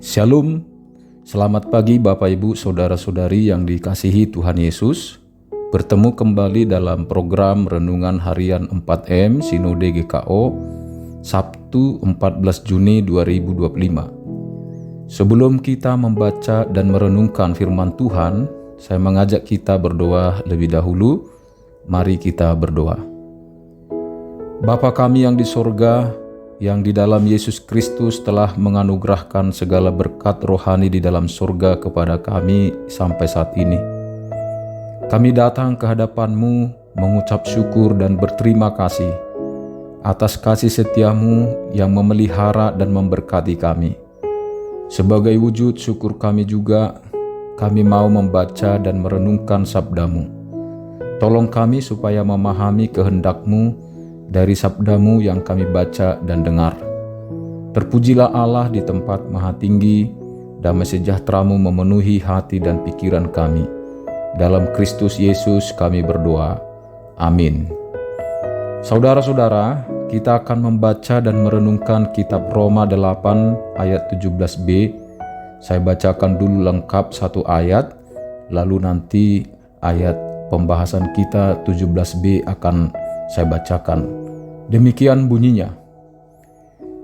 Shalom, selamat pagi Bapak Ibu Saudara-saudari yang dikasihi Tuhan Yesus. Bertemu kembali dalam program Renungan Harian 4M Sinode GKO Sabtu 14 Juni 2025. Sebelum kita membaca dan merenungkan firman Tuhan, saya mengajak kita berdoa lebih dahulu. Mari kita berdoa. Bapa kami yang di sorga, yang di dalam Yesus Kristus telah menganugerahkan segala berkat rohani di dalam surga kepada kami sampai saat ini. Kami datang ke hadapan-Mu mengucap syukur dan berterima kasih atas kasih setia-Mu yang memelihara dan memberkati kami. Sebagai wujud syukur kami juga, kami mau membaca dan merenungkan sabda-Mu. Tolong kami supaya memahami kehendak-Mu dari sabda-Mu yang kami baca dan dengar. Terpujilah Allah di tempat maha tinggi, damai sejahtera-Mu memenuhi hati dan pikiran kami. Dalam Kristus Yesus kami berdoa. Amin. Saudara-saudara, kita akan membaca dan merenungkan kitab Roma 8 ayat 17b. Saya bacakan dulu lengkap satu ayat, lalu nanti ayat pembahasan kita 17b akan saya bacakan. Demikian bunyinya.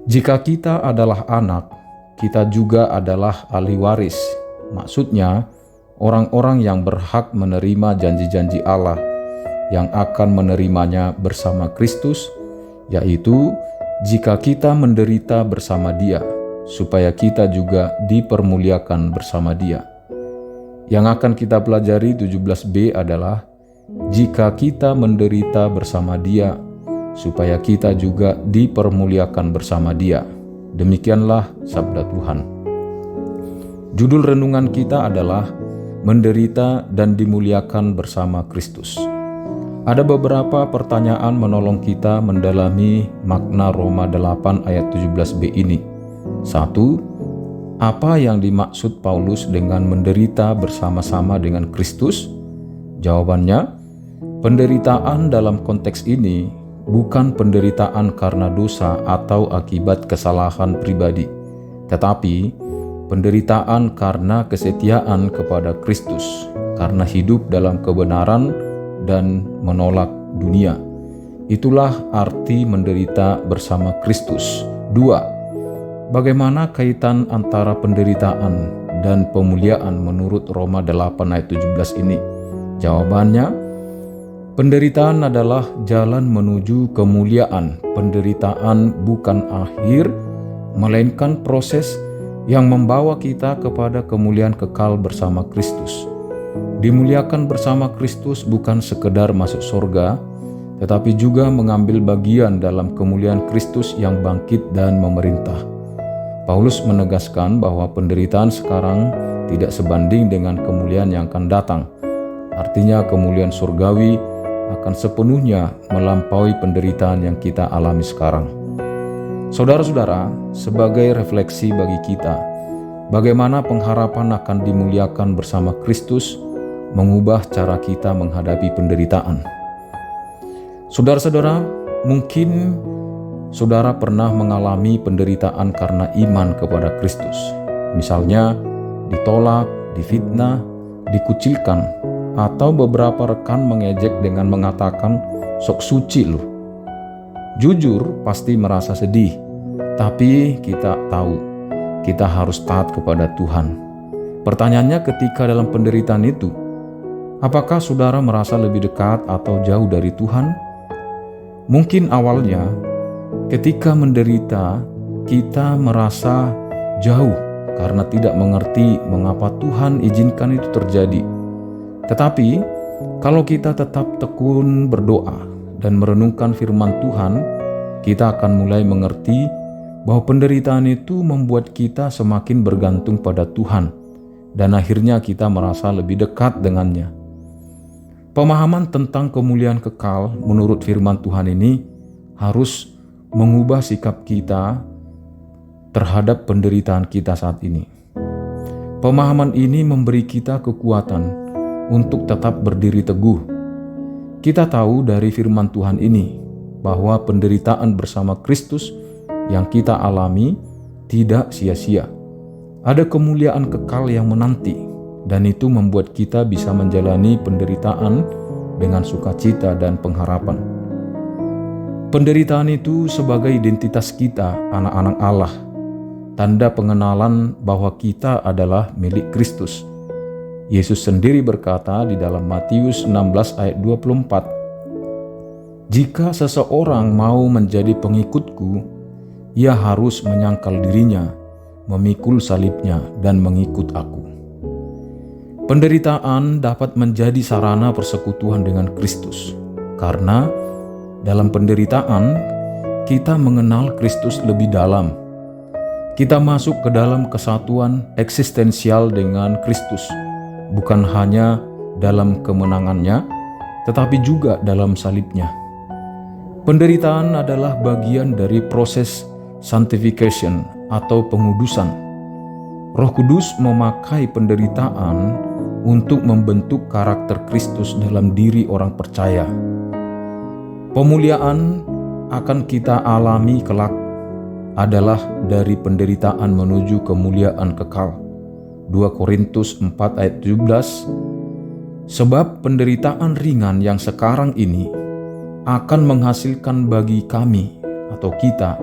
Jika kita adalah anak, kita juga adalah ahli waris. Maksudnya, orang-orang yang berhak menerima janji-janji Allah yang akan menerimanya bersama Kristus, yaitu jika kita menderita bersama Dia, supaya kita juga dipermuliakan bersama Dia. Yang akan kita pelajari 17b adalah jika kita menderita bersama Dia, supaya kita juga dipermuliakan bersama Dia. Demikianlah sabda Tuhan. Judul renungan kita adalah menderita dan dimuliakan bersama Kristus. Ada beberapa pertanyaan menolong kita mendalami makna Roma 8 ayat 17b ini. 1. Apa yang dimaksud Paulus dengan menderita bersama-sama dengan Kristus? Jawabannya, penderitaan dalam konteks ini bukan penderitaan karena dosa atau akibat kesalahan pribadi, tetapi penderitaan karena kesetiaan kepada Kristus, karena hidup dalam kebenaran dan menolak dunia. Itulah arti menderita bersama Kristus. 2. Bagaimana kaitan antara penderitaan dan pemuliaan menurut Roma 8 ayat 17 ini? Jawabannya, penderitaan adalah jalan menuju kemuliaan. Penderitaan bukan akhir, melainkan proses yang membawa kita kepada kemuliaan kekal bersama Kristus. Dimuliakan bersama Kristus bukan sekedar masuk surga, tetapi juga mengambil bagian dalam kemuliaan Kristus yang bangkit dan memerintah. Paulus menegaskan bahwa penderitaan sekarang tidak sebanding dengan kemuliaan yang akan datang. Artinya kemuliaan surgawi akan sepenuhnya melampaui penderitaan yang kita alami sekarang. Saudara-saudara, sebagai refleksi bagi kita, bagaimana pengharapan akan dimuliakan bersama Kristus mengubah cara kita menghadapi penderitaan. Saudara-saudara, mungkin saudara pernah mengalami penderitaan karena iman kepada Kristus. Misalnya, ditolak, difitnah, dikucilkan, atau beberapa rekan mengejek dengan mengatakan, "Sok suci lu." Jujur pasti merasa sedih, tapi kita tahu kita harus taat kepada Tuhan. Pertanyaannya, ketika dalam penderitaan itu, apakah saudara merasa lebih dekat atau jauh dari Tuhan? Mungkin awalnya ketika menderita kita merasa jauh karena tidak mengerti mengapa Tuhan izinkan itu terjadi. Tetapi, kalau kita tetap tekun berdoa dan merenungkan firman Tuhan, kita akan mulai mengerti bahwa penderitaan itu membuat kita semakin bergantung pada Tuhan, dan akhirnya kita merasa lebih dekat dengannya. Pemahaman tentang kemuliaan kekal menurut firman Tuhan ini harus mengubah sikap kita terhadap penderitaan kita saat ini. Pemahaman ini memberi kita kekuatan untuk tetap berdiri teguh. Kita tahu dari firman Tuhan ini bahwa penderitaan bersama Kristus yang kita alami tidak sia-sia. Ada kemuliaan kekal yang menanti, dan itu membuat kita bisa menjalani penderitaan dengan sukacita dan pengharapan. Penderitaan itu sebagai identitas kita, anak-anak Allah, tanda pengenalan bahwa kita adalah milik Kristus. Yesus sendiri berkata di dalam Matius 16 ayat 24, "Jika seseorang mau menjadi pengikutku, ia harus menyangkal dirinya, memikul salibnya, dan mengikut aku." Penderitaan dapat menjadi sarana persekutuan dengan Kristus, karena dalam penderitaan kita mengenal Kristus lebih dalam. Kita masuk ke dalam kesatuan eksistensial dengan Kristus, bukan hanya dalam kemenangannya, tetapi juga dalam salibnya. Penderitaan adalah bagian dari proses sanctification atau pengudusan. Roh Kudus memakai penderitaan untuk membentuk karakter Kristus dalam diri orang percaya. Pemuliaan akan kita alami kelak adalah dari penderitaan menuju kemuliaan kekal. 2 Korintus 4 ayat 17, "Sebab penderitaan ringan yang sekarang ini akan menghasilkan bagi kami atau kita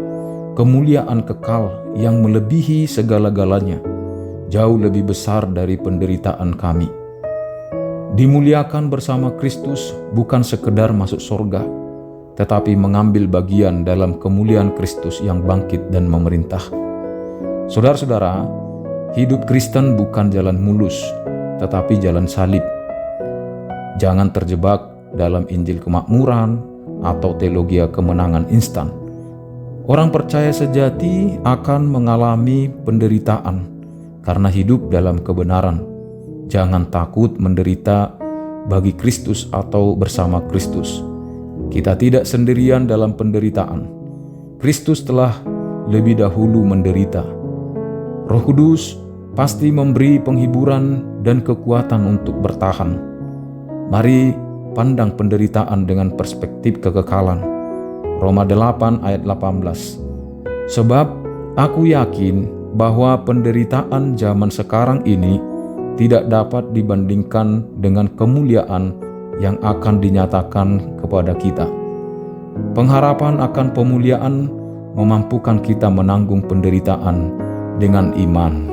kemuliaan kekal yang melebihi segala-galanya, jauh lebih besar dari penderitaan kami." Dimuliakan bersama Kristus bukan sekedar masuk surga, tetapi mengambil bagian dalam kemuliaan Kristus yang bangkit dan memerintah. Saudara-saudara, hidup Kristen bukan jalan mulus, tetapi jalan salib. Jangan terjebak dalam Injil kemakmuran atau teologi kemenangan instan. Orang percaya sejati akan mengalami penderitaan karena hidup dalam kebenaran. Jangan takut menderita bagi Kristus atau bersama Kristus. Kita tidak sendirian dalam penderitaan. Kristus telah lebih dahulu menderita. Roh Kudus pasti memberi penghiburan dan kekuatan untuk bertahan. Mari pandang penderitaan dengan perspektif kekekalan. Roma 8 ayat 18. "Sebab aku yakin bahwa penderitaan zaman sekarang ini tidak dapat dibandingkan dengan kemuliaan yang akan dinyatakan kepada kita." Pengharapan akan pemuliaan memampukan kita menanggung penderitaan dengan iman.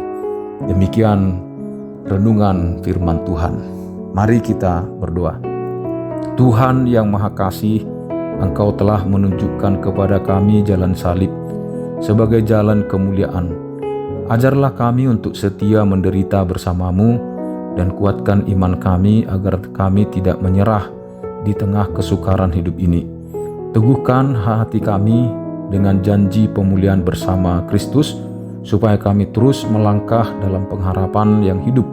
Demikian renungan firman Tuhan. Mari kita berdoa. Tuhan yang Maha Kasih, Engkau telah menunjukkan kepada kami jalan salib sebagai jalan kemuliaan. Ajarlah kami untuk setia menderita bersamamu dan kuatkan iman kami agar kami tidak menyerah di tengah kesukaran hidup ini. Teguhkan hati kami dengan janji pemulihan bersama Kristus, supaya kami terus melangkah dalam pengharapan yang hidup.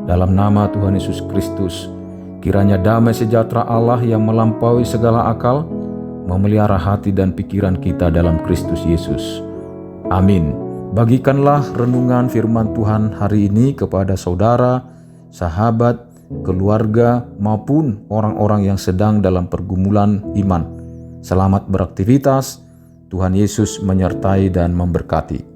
Dalam nama Tuhan Yesus Kristus, kiranya damai sejahtera Allah yang melampaui segala akal memelihara hati dan pikiran kita dalam Kristus Yesus. Amin. Bagikanlah renungan firman Tuhan hari ini kepada saudara, sahabat, keluarga, maupun orang-orang yang sedang dalam pergumulan iman. Selamat beraktivitas. Tuhan Yesus menyertai dan memberkati.